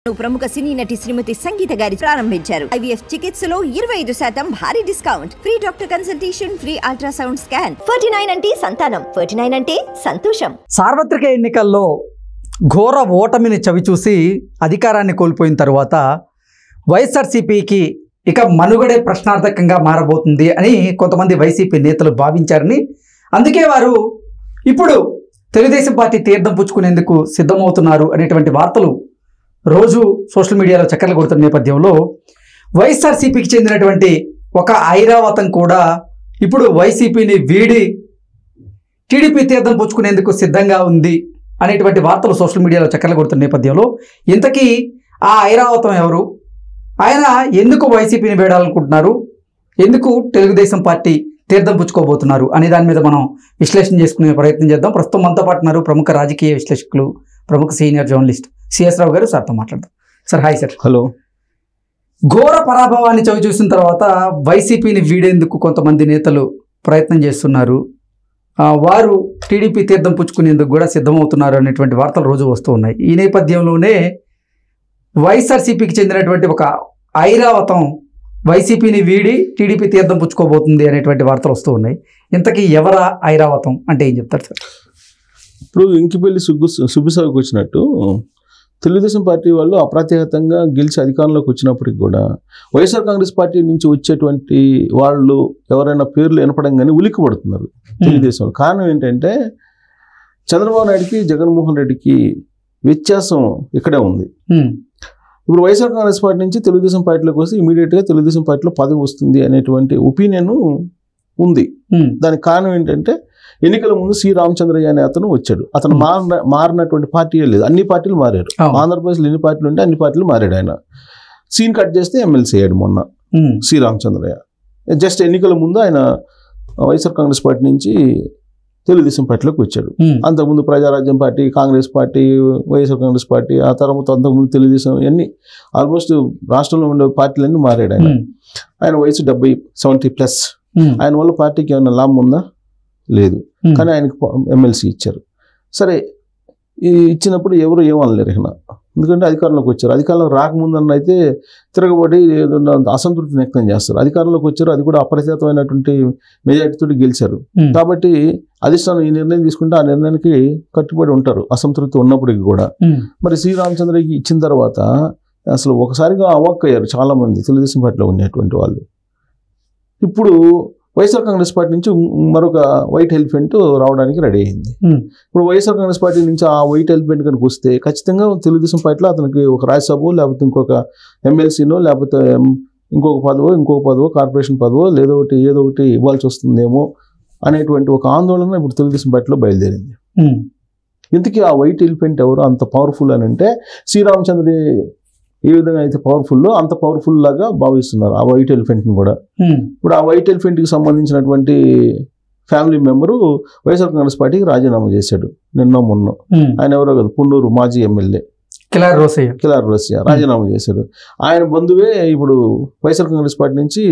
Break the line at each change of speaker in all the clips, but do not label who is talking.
ప్రముఖ సినీ నటి శ్రీమతి సంగీత గారి ప్రారంభించారు. IVF చికిత్సలో 25% భారీ discount, free doctor consultation, free ultrasound scan. 49 అంటే సంతానం, 49 అంటే సంతోషం.
సార్వత్రిక ఎన్నికల్లో ఘోర ఓటమిని చవిచూసి అధికారాన్ని కోల్పోయిన తర్వాత వైఎస్ఆర్సీపీకి ఇక మనుగడే ప్రశ్నార్థకంగా మారబోతుంది అని కొంతమంది వైసీపీ నేతలు భావించారని, అందుకే వారు ఇప్పుడు తెలుగుదేశం పార్టీ తీర్థం పుచ్చుకునేందుకు సిద్ధమవుతున్నారు అనేటువంటి వార్తలు రోజు సోషల్ మీడియాలో చక్కర్లు కొడుతున్న నేపథ్యంలో వైఎస్ఆర్సీపీకి చెందినటువంటి ఒక ఐరావతం కూడా ఇప్పుడు వైసీపీని వీడి టీడీపీ తీర్థం పుచ్చుకునేందుకు సిద్ధంగా ఉంది అనేటువంటి వార్తలు సోషల్ మీడియాలో చక్కర్లు కొడుతున్న నేపథ్యంలో ఇంతకీ ఆ ఐరావతం ఎవరు, ఆయన ఎందుకు వైసీపీని వీడాలనుకుంటున్నారు, ఎందుకు తెలుగుదేశం పార్టీ తీర్థం పుచ్చుకోబోతున్నారు అనే దాని మీద మనం విశ్లేషణ చేసుకునే ప్రయత్నం చేద్దాం. ప్రస్తుతం మనతో పాటు ఉన్నారు ప్రముఖ రాజకీయ విశ్లేషకులు, ప్రముఖ సీనియర్ జర్నలిస్ట్ సిఎస్ రావు గారు. సార్తో మాట్లాడదాం. Sir hi sir.
హలో.
ఘోర పరాభవాన్ని చవి చూసిన తర్వాత వైసీపీని వీడేందుకు కొంతమంది నేతలు ప్రయత్నం చేస్తున్నారు, వారు టీడీపీ తీర్థం పుచ్చుకునేందుకు కూడా సిద్ధమవుతున్నారు అనేటువంటి వార్తలు రోజు వస్తూ ఉన్నాయి. ఈ నేపథ్యంలోనే వైఎస్ఆర్సీపీకి చెందినటువంటి ఒక ఐరావతం వైసీపీని వీడి టీడీపీ తీర్థం పుచ్చుకోబోతుంది అనేటువంటి వార్తలు వస్తూ ఉన్నాయి. ఇంతకీ ఎవరా ఐరావతం అంటే ఏం చెప్తారు సార్?
ఇప్పుడు ఇంకిపల్లి సుబ్బిసాగుకు వచ్చినట్టు తెలుగుదేశం పార్టీ వాళ్ళు అప్రత్యేకంగా గెలిచి అధికారంలోకి వచ్చినప్పటికి కూడా వైఎస్ఆర్ కాంగ్రెస్ పార్టీ నుంచి వచ్చేటువంటి వాళ్ళు ఎవరైనా పేర్లు వినపడంగానే ఉలిక్కి పడుతున్నారు తెలుగుదేశం. కారణం ఏంటంటే చంద్రబాబు నాయుడికి జగన్మోహన్ రెడ్డికి వ్యత్యాసం ఇక్కడే ఉంది. ఇప్పుడు వైఎస్ఆర్ కాంగ్రెస్ పార్టీ నుంచి తెలుగుదేశం పార్టీలోకి వస్తే ఇమీడియట్గా తెలుగుదేశం పార్టీలో పదవి వస్తుంది అనేటువంటి ఒపీనియన్ ఉంది. దానికి కారణం ఏంటంటే ఎన్నికల ముందు సి రామచంద్రయ్య అనే అతను వచ్చాడు. అతను మారినటువంటి పార్టీయే లేదు, అన్ని పార్టీలు మారారు. ఆంధ్రప్రదేశ్లో ఎన్ని పార్టీలు ఉంటే అన్ని పార్టీలు మారాడు. ఆయన సీన్ కట్ చేస్తే ఎమ్మెల్సీ అయ్యాడు మొన్న సి రామచంద్రయ్య. జస్ట్ ఎన్నికల ముందు ఆయన వైఎస్ఆర్ కాంగ్రెస్ పార్టీ నుంచి తెలుగుదేశం పార్టీలోకి వచ్చాడు. అంతకుముందు Praja Rajyam party, Congress party, YSR Congress party, ఆ తర్వాత అంతకుముందు తెలుగుదేశం, ఇవన్నీ ఆల్మోస్ట్ రాష్ట్రంలో ఉండే పార్టీలన్నీ మారాడు. ఆయన వయసు 70+. ఆయన వల్ల పార్టీకి ఏమైనా లాభం ఉందా? లేదు. కానీ ఆయనకు ఎమ్మెల్సీ ఇచ్చారు. సరే, ఇచ్చినప్పుడు ఎవరు ఏమనలేరు ఇక, ఎందుకంటే అధికారంలోకి వచ్చారు. అధికారంలోకి రాకముందన్న అయితే తిరగబడి అసంతృప్తి వ్యక్తం చేస్తారు. అధికారంలోకి వచ్చారు, అది కూడా అపరిచితమైనటువంటి మెజార్టీతో గెలిచారు. కాబట్టి అధిష్టానం ఈ నిర్ణయం తీసుకుంటే ఆ నిర్ణయానికి కట్టుబడి ఉంటారు అసంతృప్తి ఉన్నప్పటికీ కూడా. మరి శ్రీరామచంద్రకి ఇచ్చిన తర్వాత అసలు ఒకసారిగా అవాక్కయ్యారు చాలామంది తెలుగుదేశం పార్టీలో ఉండేటువంటి వాళ్ళు. ఇప్పుడు వైఎస్ఆర్ కాంగ్రెస్ పార్టీ నుంచి మరొక వైట్ ఎలిఫెంట్ రావడానికి రెడీ అయింది. ఇప్పుడు వైఎస్ఆర్ కాంగ్రెస్ పార్టీ నుంచి ఆ వైట్ ఎలిఫెంట్ కనుక వస్తే ఖచ్చితంగా తెలుగుదేశం పార్టీలో అతనికి ఒక రాజ్యసభ, లేకపోతే ఇంకొక ఎమ్మెల్సీనో, లేకపోతే ఇంకొక పదవో కార్పొరేషన్ పదవో ఏదో ఒకటి ఇవ్వాల్సి వస్తుందేమో అనేటువంటి ఒక ఆందోళన ఇప్పుడు తెలుగుదేశం పార్టీలో బయలుదేరింది. ఇంతకీ ఆ వైట్ ఎలిఫెంట్ ఎవరు అంత పవర్ఫుల్ అని అంటే, శ్రీరామచంద్ర ఏ విధంగా అయితే పవర్ఫుల్ అంత పవర్ఫుల్ లాగా భావిస్తున్నారు ఆ వైట్ ఎలిఫెంట్ని కూడా. ఇప్పుడు ఆ వైట్ ఎలిఫెంట్కి సంబంధించినటువంటి ఫ్యామిలీ మెంబరు వైఎస్ఆర్ కాంగ్రెస్ పార్టీకి రాజీనామా చేశాడు మొన్న. ఆయన ఎవరో కదా, పున్నూరు మాజీ ఎమ్మెల్యే
కిలార్ రోసయ్య
రాజీనామా చేశాడు. ఆయన బంధువే ఇప్పుడు వైఎస్ఆర్ కాంగ్రెస్ పార్టీ నుంచి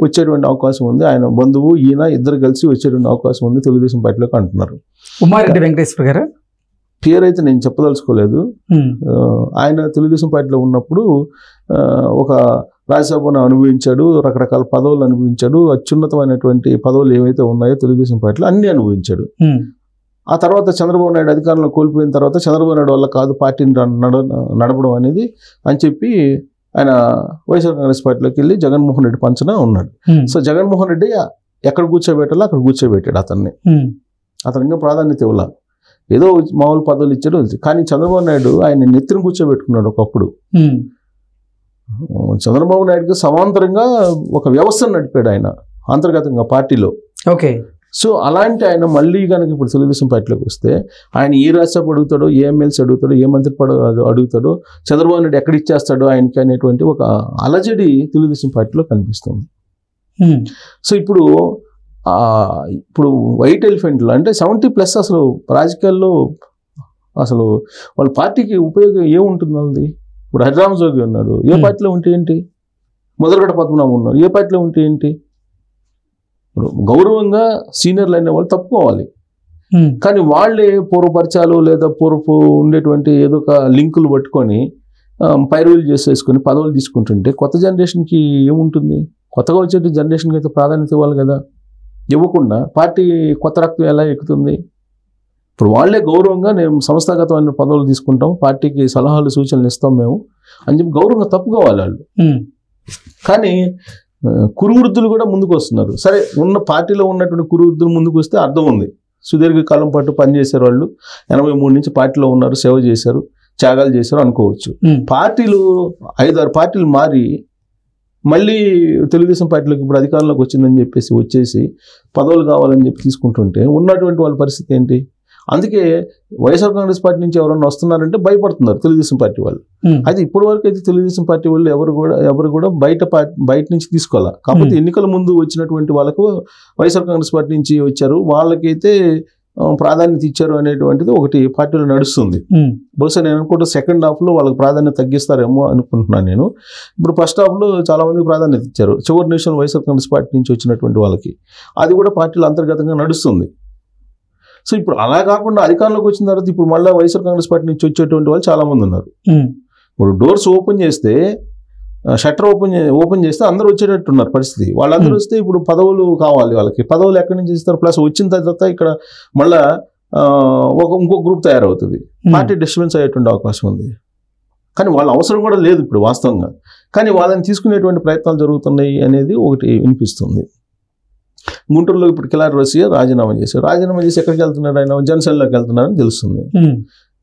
వచ్చేటువంటి అవకాశం ఉంది. ఆయన బంధువు ఈయన ఇద్దరు కలిసి వచ్చేటువంటి అవకాశం ఉంది తెలుగుదేశం పార్టీలోకి అంటున్నారు.
ఉమారెడ్డి వెంకటేశ్వర గారు
పేరు అయితే నేను చెప్పదలుచుకోలేదు. ఆయన తెలుగుదేశం పార్టీలో ఉన్నప్పుడు ఒక రాజ్యసభను అనుభవించాడు, రకరకాల పదవులు అనుభవించాడు, అత్యున్నతమైనటువంటి పదవులు ఏవైతే ఉన్నాయో తెలుగుదేశం పార్టీలో అన్ని అనుభవించాడు. ఆ తర్వాత చంద్రబాబు నాయుడు అధికారంలో కోల్పోయిన తర్వాత చంద్రబాబు నాయుడు వల్ల కాదు పార్టీని నడపడం అనేది అని చెప్పి ఆయన వైఎస్ఆర్ కాంగ్రెస్ పార్టీలోకి వెళ్ళి జగన్మోహన్ రెడ్డి పంచన ఉన్నాడు. సో జగన్మోహన్ రెడ్డి ఎక్కడ కూర్చోబెట్టాలో అక్కడ కూర్చోబెట్టాడు అతన్ని. అతను ఇంకా ప్రాధాన్యత ఇవ్వాలి, ఏదో మామూలు పదవులు ఇచ్చాడు. కానీ చంద్రబాబు నాయుడు ఆయన నెత్తిని కూర్చోబెట్టుకున్నాడు ఒకప్పుడు. చంద్రబాబు నాయుడుకి సమాంతరంగా ఒక వ్యవస్థను నడిపాడు ఆయన అంతర్గతంగా పార్టీలో.
ఓకే.
సో అలాంటి ఆయన మళ్ళీ కనుక ఇప్పుడు తెలుగుదేశం పార్టీలోకి వస్తే ఆయన ఏ రాజ్యసభ అడుగుతాడో, ఏ ఎమ్మెల్సీ అడుగుతాడో, ఏ మంత్రి అడుగుతాడో, చంద్రబాబు నాయుడు ఎక్కడ ఇచ్చేస్తాడో ఆయనకి అనేటువంటి ఒక అలజడి తెలుగుదేశం పార్టీలో కనిపిస్తుంది. సో ఇప్పుడు వైట్ ఎలిఫెంట్లు అంటే 70+ అసలు రాజకీయాల్లో అసలు వాళ్ళ పార్టీకి ఉపయోగం ఏముంటుంది వాళ్ళది? ఇప్పుడు హరిరామ జోగి ఉన్నాడు, ఏ పార్టీలో ఉంటే ఏంటి? మొదలగడ పద్మనాభం ఉన్నాడు, ఏ పార్టీలో ఉంటే ఏంటి? ఇప్పుడు గౌరవంగా సీనియర్లు అయిన వాళ్ళు తప్పుకోవాలి. కానీ వాళ్ళే పూర్వపరిచయాలు లేదా పూర్వపు ఉండేటువంటి ఏదో ఒక లింకులు పట్టుకొని పైరువులు చేసేసుకొని పదవులు తీసుకుంటుంటే కొత్త జనరేషన్కి ఏముంటుంది? కొత్తగా వచ్చే జనరేషన్కి అయితే ప్రాధాన్యత ఇవ్వాలి కదా. ఇవ్వకుండా పార్టీ కొత్త రక్తం ఎలా ఎక్కుతుంది? ఇప్పుడు వాళ్ళే గౌరవంగా నేను సంస్థాగతమైన పదవులు తీసుకుంటాం, పార్టీకి సలహాలు సూచనలు ఇస్తాం మేము అని చెప్పి గౌరవంగా తప్పుకోవాలి వాళ్ళు. కానీ కురువృద్ధులు కూడా ముందుకు వస్తున్నారు. సరే, ఉన్న పార్టీలో ఉన్నటువంటి కురువృద్ధులు ముందుకు వస్తే అర్థం ఉంది. సుదీర్ఘకాలం పాటు పనిచేశారు వాళ్ళు, 83 నుంచి పార్టీలో ఉన్నారు, సేవ చేశారు, త్యాగాలు చేశారు అనుకోవచ్చు. పార్టీలు 5-6 పార్టీలు మారి మళ్ళీ తెలుగుదేశం పార్టీలోకి ఇప్పుడు అధికారంలోకి వచ్చిందని చెప్పేసి వచ్చేసి పదవులు కావాలని చెప్పి తీసుకుంటుంటే ఉన్నటువంటి వాళ్ళ పరిస్థితి ఏంటి? అందుకే వైఎస్ఆర్ కాంగ్రెస్ పార్టీ నుంచి ఎవరన్నా వస్తున్నారంటే భయపడుతున్నారు తెలుగుదేశం పార్టీ వాళ్ళు. అయితే ఇప్పటి వరకు అయితే తెలుగుదేశం పార్టీ వాళ్ళు ఎవరు కూడా బయట నుంచి తీసుకోవాలి. కాకపోతే ఎన్నికల ముందు వచ్చినటువంటి వాళ్ళకు వైఎస్ఆర్ కాంగ్రెస్ పార్టీ నుంచి వచ్చారు, వాళ్ళకైతే ప్రాధాన్యత ఇచ్చారు అనేటువంటిది ఒకటి పార్టీలో నడుస్తుంది. బహుశా నేను అనుకుంటే సెకండ్ హాఫ్లో వాళ్ళకి ప్రాధాన్యత తగ్గిస్తారేమో అనుకుంటున్నాను నేను. ఇప్పుడు ఫస్ట్ హాఫ్లో చాలా మందికి ప్రాధాన్యత ఇచ్చారు, చివరి నిమిషంలో వైఎస్ఆర్ కాంగ్రెస్ పార్టీ నుంచి వచ్చినటువంటి వాళ్ళకి. అది కూడా పార్టీలో అంతర్గతంగా నడుస్తుంది. సో ఇప్పుడు అలా కాకుండా అధికారంలోకి వచ్చిన తర్వాత ఇప్పుడు మళ్ళీ వైఎస్ఆర్ కాంగ్రెస్ పార్టీ నుంచి వచ్చేటువంటి వాళ్ళు చాలా మంది ఉన్నారు. ఇప్పుడు డోర్స్ ఓపెన్ చేస్తే, షట్టర్ ఓపెన్ చేస్తే అందరూ వచ్చేటట్టున్నారు పరిస్థితి. వాళ్ళందరూ వస్తే ఇప్పుడు పదవులు కావాలి వాళ్ళకి. పదవులు ఎక్కడి నుంచి ఇస్తారు? ప్లస్ వచ్చిన తర్వాత ఇక్కడ మళ్ళా ఇంకో గ్రూప్ తయారవుతుంది, పార్టీ డిస్టర్బెన్స్ అయ్యేటువంటి అవకాశం ఉంది. కానీ వాళ్ళ అవసరం కూడా లేదు ఇప్పుడు వాస్తవంగా. కానీ వాళ్ళని తీసుకునేటువంటి ప్రయత్నాలు జరుగుతున్నాయి అనేది ఒకటి వినిపిస్తుంది. గుంటూరులో ఇప్పుడు కిలారి రోసియా రాజీనామా చేసి ఎక్కడికి వెళ్తున్నాడు? ఆయన జనసేనలోకి వెళ్తున్నారని తెలుస్తుంది.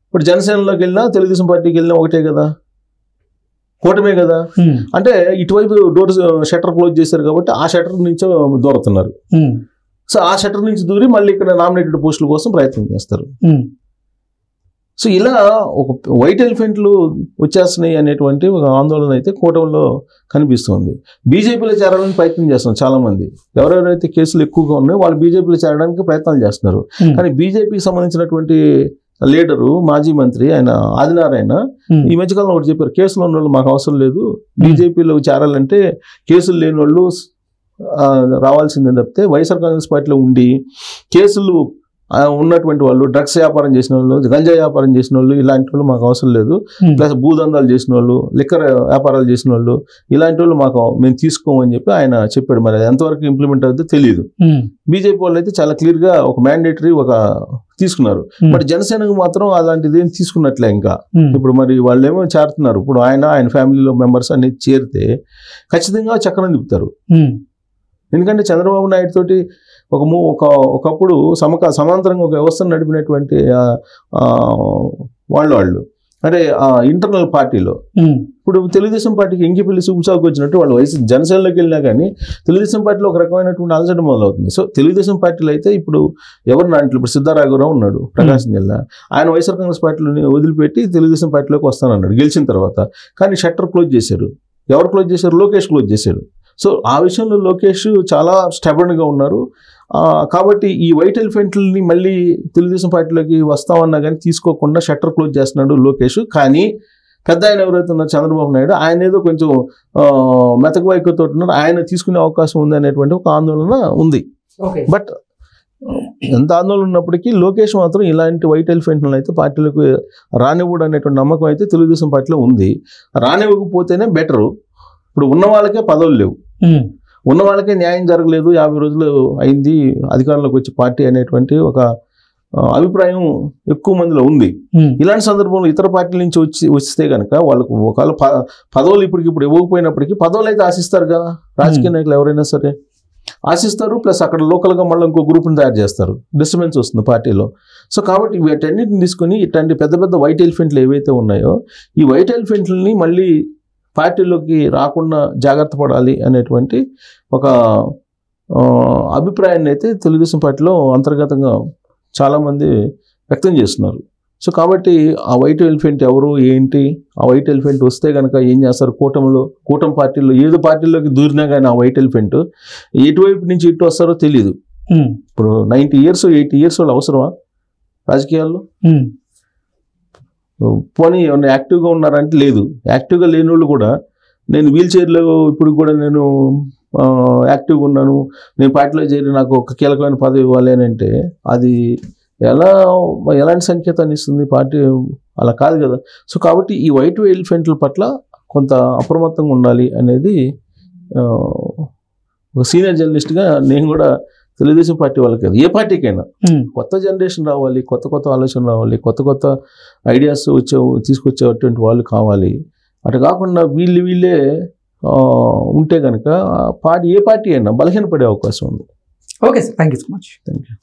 ఇప్పుడు జనసేనలోకి వెళ్ళినా తెలుగుదేశం పార్టీకి వెళ్ళినా ఒకటే కదా, కూటమే కదా. అంటే ఇటువైపు డోర్స్ షట్టర్ క్లోజ్ చేశారు కాబట్టి ఆ షట్టర్ నుంచే దూరుతున్నారు. సో ఆ షట్టర్ నుంచి దూరి మళ్ళీ ఇక్కడ నామినేటెడ్ పోస్టుల కోసం ప్రయత్నం చేస్తారు. సో ఇలా ఒక వైట్ ఎలిఫెంట్లు వచ్చేస్తున్నాయి అనేటువంటి ఒక ఆందోళన అయితే కూటమిలో కనిపిస్తుంది. బీజేపీలో చేరాలని ప్రయత్నం చేస్తున్నారు చాలామంది. ఎవరెవరైతే కేసులు ఎక్కువగా ఉన్నాయో వాళ్ళు బీజేపీలో చేరడానికి ప్రయత్నాలు చేస్తున్నారు. కానీ బీజేపీకి సంబంధించినటువంటి లీడరు, మాజీ మంత్రి ఆయన ఆదినారాయణ ఈ మధ్యకాలంలో ఒకటి చెప్పారు, కేసులు ఉన్న వాళ్ళు మాకు అవసరం లేదు, బీజేపీలో చేరాలంటే కేసులు లేని వాళ్ళు రావాల్సిందే తప్పితే వైఎస్ఆర్ కాంగ్రెస్ పార్టీలో ఉండి కేసులు ఉన్నటువంటి వాళ్ళు, డ్రగ్స్ వ్యాపారం చేసిన వాళ్ళు, గంజా వ్యాపారం చేసిన వాళ్ళు, ఇలాంటి వాళ్ళు మాకు అవసరం లేదు. ప్లస్ భూదందాలు చేసిన వాళ్ళు, లిక్కర్ వ్యాపారాలు చేసిన వాళ్ళు, ఇలాంటి వాళ్ళు మేము తీసుకోమని చెప్పి ఆయన చెప్పాడు. మరి ఎంతవరకు ఇంప్లిమెంట్ అవుతుందో తెలియదు. బీజేపీ వాళ్ళు అయితే చాలా క్లియర్ గా ఒక మ్యాండేటరీ తీసుకున్నారు. బట్ జనసేనకు మాత్రం అలాంటిది ఏం తీసుకున్నట్లే. ఇంకా ఇప్పుడు మరి వాళ్ళు ఏమో చేరుతున్నారు. ఇప్పుడు ఆయన ఫ్యామిలీలో మెంబర్స్ అనేది చేరితే ఖచ్చితంగా చక్రం తిప్పుతారు. ఎందుకంటే చంద్రబాబు నాయుడు తోటి ఒకప్పుడు సమాంతరంగా ఒక వ్యవస్థను నడిపినటువంటి వాళ్ళు అంటే ఇంటర్నల్ పార్టీలో. ఇప్పుడు తెలుగుదేశం పార్టీకి ఇంకిపల్లి సుబ్బుసాగుకు వచ్చినట్టు వాళ్ళు జనసేనలోకి వెళ్ళినా కానీ తెలుగుదేశం పార్టీలో ఒక రకమైనటువంటి అలజడి మొదలవుతుంది. సో తెలుగుదేశం పార్టీలో అయితే ఇప్పుడు ఎవరు నాంట్లో ఇప్పుడు సిద్ధారాఘవరావు ఉన్నాడు ప్రకాశం జిల్లా, ఆయన వైఎస్ఆర్ కాంగ్రెస్ పార్టీలోని వదిలిపెట్టి తెలుగుదేశం పార్టీలోకి వస్తానన్నాడు గెలిచిన తర్వాత. కానీ షట్టర్ క్లోజ్ చేశారు. ఎవరు క్లోజ్ చేశారు? లోకేష్ క్లోజ్ చేశారు. సో ఆ విషయంలో లోకేష్ చాలా స్టెబర్న్గా ఉన్నారు. కాబట్టి ఈ వైట్ ఎలిఫెంట్లని మళ్ళీ తెలుగుదేశం పార్టీలోకి వస్తామన్నా కానీ తీసుకోకుండా షట్టర్ క్లోజ్ చేస్తున్నాడు లోకేష్. కానీ పెద్ద ఆయన ఎవరైతే ఉన్నారు చంద్రబాబు నాయుడు, ఆయన ఏదో కొంచెం మెతక వైఖరితో ఉన్నారు, ఆయన తీసుకునే అవకాశం ఉంది అనేటువంటి ఒక ఆందోళన ఉంది. బట్ ఎంత ఆందోళన ఉన్నప్పటికీ లోకేష్ మాత్రం ఇలాంటి వైట్ ఎలిఫెంట్లను అయితే పార్టీలకు రానివ్వడు అనేటువంటి నమ్మకం అయితే తెలుగుదేశం పార్టీలో ఉంది. రానివ్వకపోతేనే బెటరు. ఇప్పుడు ఉన్న వాళ్ళకే పదవులు లేవు, ఉన్న వాళ్ళకే న్యాయం జరగలేదు, 50 రోజులు అయింది అధికారంలోకి వచ్చి పార్టీ అనేటువంటి ఒక అభిప్రాయం ఎక్కువ మందిలో ఉంది. ఇలాంటి సందర్భంలో ఇతర పార్టీల నుంచి వస్తే కనుక వాళ్ళకు ఒకవేళ పదవులు ఇప్పుడు ఇవ్వకపోయినప్పటికీ పదవులు అయితే ఆశిస్తారు కదా. రాజకీయ నాయకులు ఎవరైనా సరే ఆశిస్తారు. ప్లస్ అక్కడ లోకల్గా మళ్ళీ ఇంకో గ్రూప్ని తయారు చేస్తారు, డిస్టర్బెన్స్ వస్తుంది పార్టీలో. సో కాబట్టి వీటన్నిటిని తీసుకుని ఇట్లాంటి పెద్ద పెద్ద వైట్ ఎలిఫెంట్లు ఏవైతే ఉన్నాయో ఈ వైట్ ఎలిఫెంట్లని మళ్ళీ పార్టీలోకి రాకుండా జాగ్రత్త పడాలి అనేటువంటి ఒక అభిప్రాయాన్ని అయితే తెలుగుదేశం పార్టీలో అంతర్గతంగా చాలామంది వ్యక్తం చేస్తున్నారు. సో కాబట్టి ఆ వైట్ ఎలిఫెంట్ ఎవరు ఏంటి, ఆ వైట్ ఎలిఫెంట్ వస్తే కనుక ఏం చేస్తారు? కూటమి పార్టీలో ఏదో పార్టీలోకి దూరినా కానీ ఆ వైట్ ఎలిఫెంట్ ఎటువైపు నుంచి ఇటు వస్తారో తెలియదు. ఇప్పుడు 90 years 80 years వాళ్ళు అవసరమా రాజకీయాల్లో? పోనీ ఏమన్నా యాక్టివ్గా ఉన్నారంటే లేదు. యాక్టివ్గా లేని వాళ్ళు కూడా నేను వీల్ చైర్లో ఇప్పుడు కూడా నేను యాక్టివ్గా ఉన్నాను, నేను పార్టీలో చేరి నాకు ఒక కీలకమైన పదవి ఇవ్వాలి అని అంటే అది ఎలాంటి సంకేతాన్ని ఇస్తుంది పార్టీ? అలా కాదు కదా. సో కాబట్టి ఈ వైట్ ఎలిఫెంట్ల పట్ల కొంత అప్రమత్తంగా ఉండాలి అనేది ఒక సీనియర్ జర్నలిస్ట్గా నేను కూడా తెలుగుదేశం పార్టీ వాళ్ళకి కాదు, ఏ పార్టీకైనా కొత్త జనరేషన్ రావాలి, కొత్త ఆలోచన రావాలి, కొత్త ఐడియాస్ తీసుకొచ్చేటువంటి వాళ్ళు కావాలి. అటు కాకుండా వీళ్ళే ఉంటే కనుక ఏ పార్టీ అయినా బలహీనపడే అవకాశం ఉంది.
Okay sir, thank you so much.
Thank you.